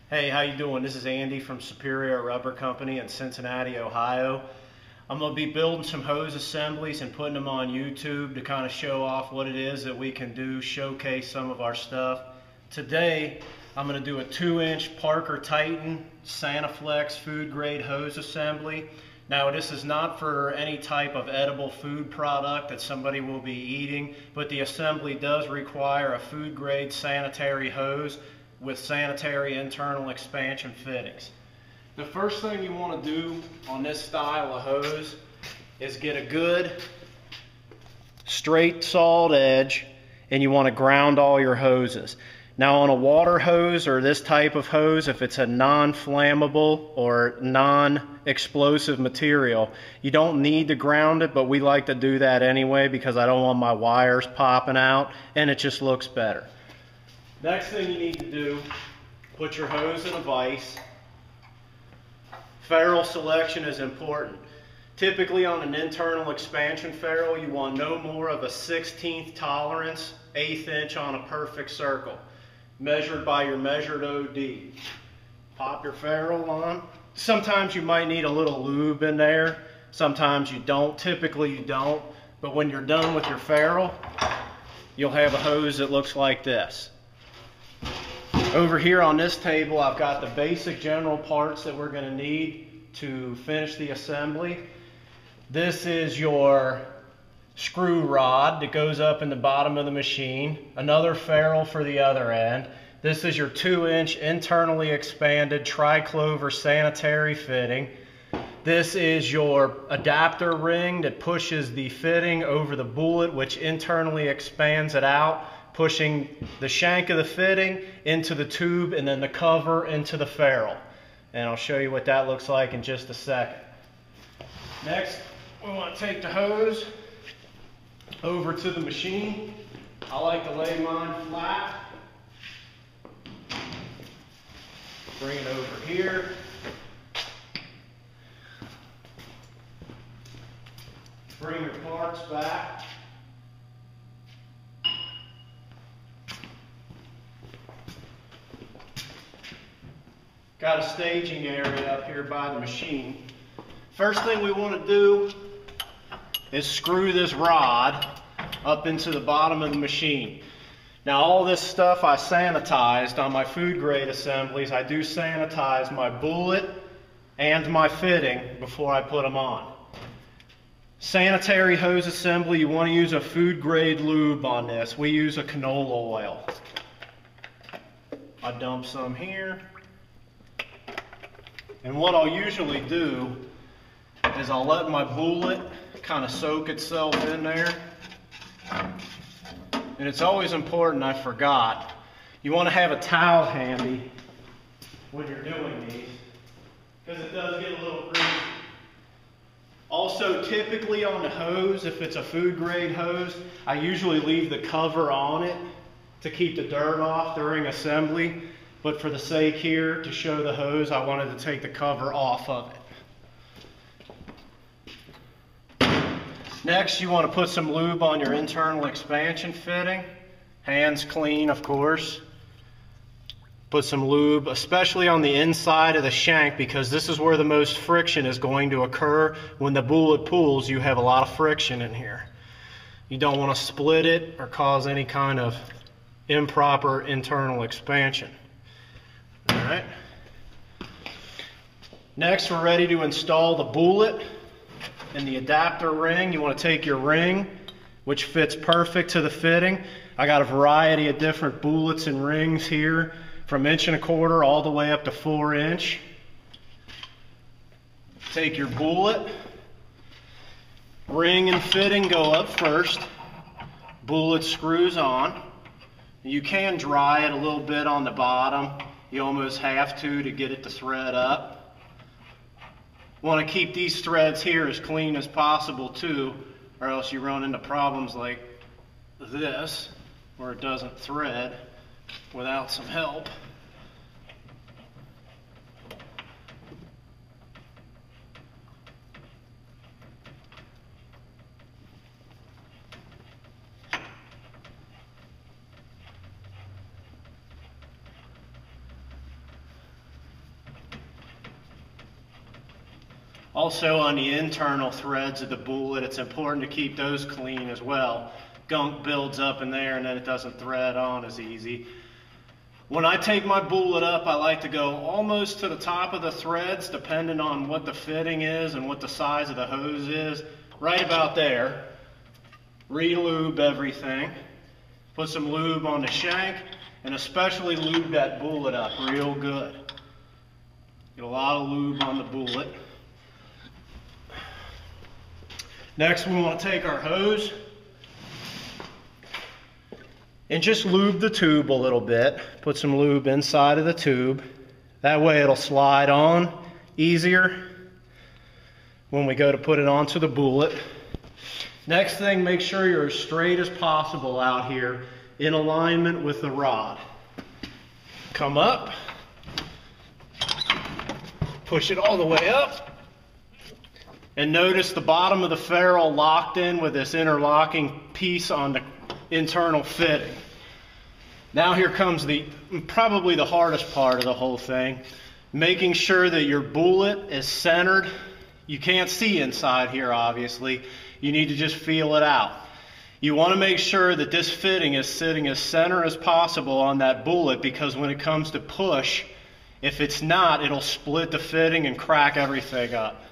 Hey, how you doing? This is Andy from Superior Rubber Company in Cincinnati, Ohio. I'm going to be building some hose assemblies and putting them on YouTube to kind of show off what it is that we can do, showcase some of our stuff. Today, I'm going to do a 2-inch Parker Titan SaniFlex food grade hose assembly. Now, this is not for any type of edible food product that somebody will be eating, but the assembly does require a food grade sanitary hose with sanitary internal expansion fittings. The first thing you want to do on this style of hose is get a good straight sawed edge, and you want to ground all your hoses. Now on a water hose or this type of hose, if it's a non-flammable or non-explosive material, you don't need to ground it, but we like to do that anyway because I don't want my wires popping out and it just looks better. Next thing you need to do, put your hose in a vise. Ferrule selection is important. Typically on an internal expansion ferrule, you want no more of a 1/16 tolerance, 1/8 inch on a perfect circle, measured by your measured OD. Pop your ferrule on. Sometimes you might need a little lube in there. Sometimes you don't. Typically you don't. But when you're done with your ferrule, you'll have a hose that looks like this. Over here on this table, I've got the basic general parts that we're going to need to finish the assembly. This is your screw rod that goes up in the bottom of the machine. Another ferrule for the other end. This is your 2-inch internally expanded triclover sanitary fitting. This is your adapter ring that pushes the fitting over the bullet, which internally expands it out, pushing the shank of the fitting into the tube and then the cover into the ferrule. And I'll show you what that looks like in just a second. Next, we want to take the hose over to the machine. I like to lay mine flat. Bring it over here. Bring your parts back. Got a staging area up here by the machine. First thing we want to do is screw this rod up into the bottom of the machine. Now all this stuff I sanitized on my food grade assemblies. I do sanitize my bullet and my fitting before I put them on. Sanitary hose assembly, you want to use a food grade lube on this. We use a canola oil. I dump some here. And what I'll usually do is I'll let my bullet kind of soak itself in there. And it's always important, I forgot, you want to have a towel handy when you're doing these, because it does get a little greasy. Also, typically on the hose, if it's a food grade hose, I usually leave the cover on it to keep the dirt off during assembly. But for the sake here, to show the hose, I wanted to take the cover off of it. Next, you want to put some lube on your internal expansion fitting. Hands clean, of course. Put some lube, especially on the inside of the shank, because this is where the most friction is going to occur. When the bullet pulls, you have a lot of friction in here. You don't want to split it or cause any kind of improper internal expansion. Alright. Next, we're ready to install the bullet and the adapter ring. You want to take your ring, which fits perfect to the fitting. I got a variety of different bullets and rings here, from 1¼ inch all the way up to 4 inch. Take your bullet, ring and fitting go up first. Bullet screws on. You can dry it a little bit on the bottom. You almost have to get it to thread up. Want to keep these threads here as clean as possible too, or else you run into problems like this, where it doesn't thread without some help. Also on the internal threads of the bullet, it's important to keep those clean as well. Gunk builds up in there and then it doesn't thread on as easy. When I take my bullet up, I like to go almost to the top of the threads, depending on what the fitting is and what the size of the hose is. Right about there. Re-lube everything. Put some lube on the shank, and especially lube that bullet up real good. Get a lot of lube on the bullet. Next, we want to take our hose and just lube the tube a little bit. Put some lube inside of the tube. That way it'll slide on easier when we go to put it onto the bullet. Next thing, make sure you're as straight as possible out here in alignment with the rod. Come up, push it all the way up, and notice the bottom of the ferrule locked in with this interlocking piece on the internal fitting. Now here comes probably the hardest part of the whole thing, making sure that your bullet is centered. You can't see inside here, obviously. You need to just feel it out. You want to make sure that this fitting is sitting as center as possible on that bullet, because when it comes to push, if it's not, it'll split the fitting and crack everything up.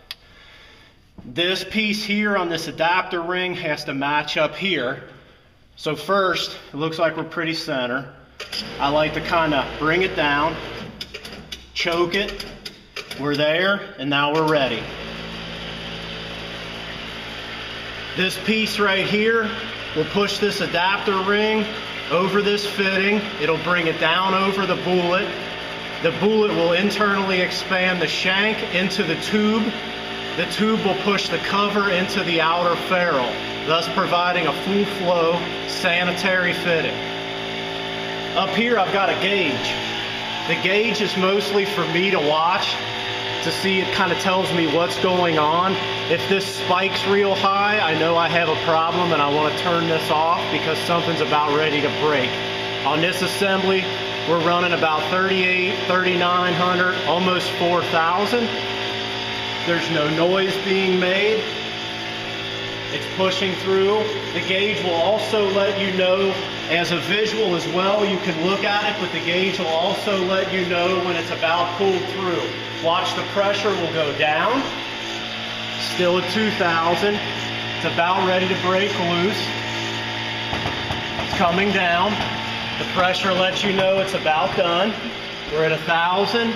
This piece here on this adapter ring has to match up here. So first, it looks like we're pretty center. I like to kind of bring it down, choke it. We're there, and now we're ready. This piece right here will push this adapter ring over this fitting. It'll bring it down over the bullet. The bullet will internally expand the shank into the tube. The tube will push the cover into the outer ferrule, thus providing a full flow sanitary fitting. Up here I've got a gauge. The gauge is mostly for me to watch, to see. It kind of tells me what's going on. If this spikes real high, I know I have a problem and I want to turn this off because something's about ready to break. On this assembly, we're running about 38, 3,900, almost 4,000. There's no noise being made. It's pushing through. The gauge will also let you know as a visual as well. You can look at it, but the gauge will also let you know when it's about pulled through. Watch, the pressure will go down. Still at 2,000. It's about ready to break loose. It's coming down. The pressure lets you know it's about done. We're at 1,000.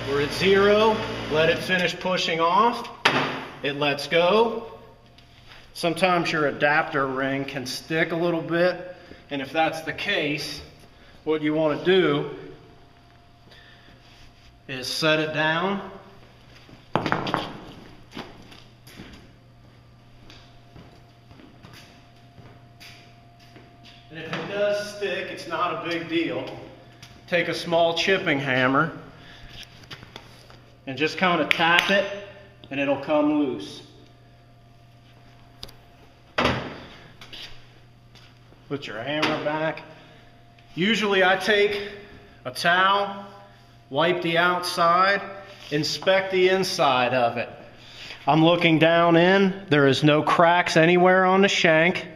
We're at 0. Let it finish pushing off. It lets go. Sometimes your adapter ring can stick a little bit, and if that's the case, what you want to do is set it down. And if it does stick, it's not a big deal. Take a small chipping hammer and just kind of tap it, and it'll come loose. Put your hammer back. Usually I take a towel, wipe the outside, inspect the inside of it. I'm looking down in. There is no cracks anywhere on the shank,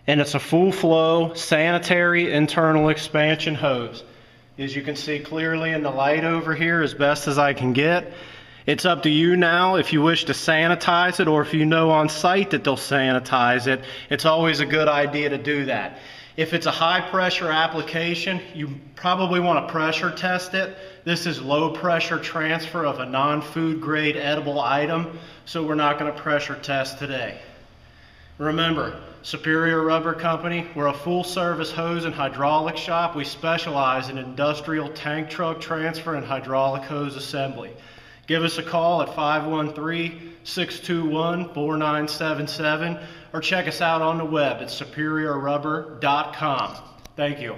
and it's a full flow sanitary internal expansion hose. As you can see clearly in the light over here, as best as I can get. It's up to you now if you wish to sanitize it, or if you know on site that they'll sanitize it. It's always a good idea to do that. If it's a high pressure application, you probably want to pressure test it. This is low pressure transfer of a non-food grade edible item, so we're not going to pressure test today. Remember, Superior Rubber Company, we're a full service hose and hydraulic shop. We specialize in industrial tank truck transfer and hydraulic hose assembly. Give us a call at 513-621-4977 or check us out on the web at superiorrubber.com. Thank you.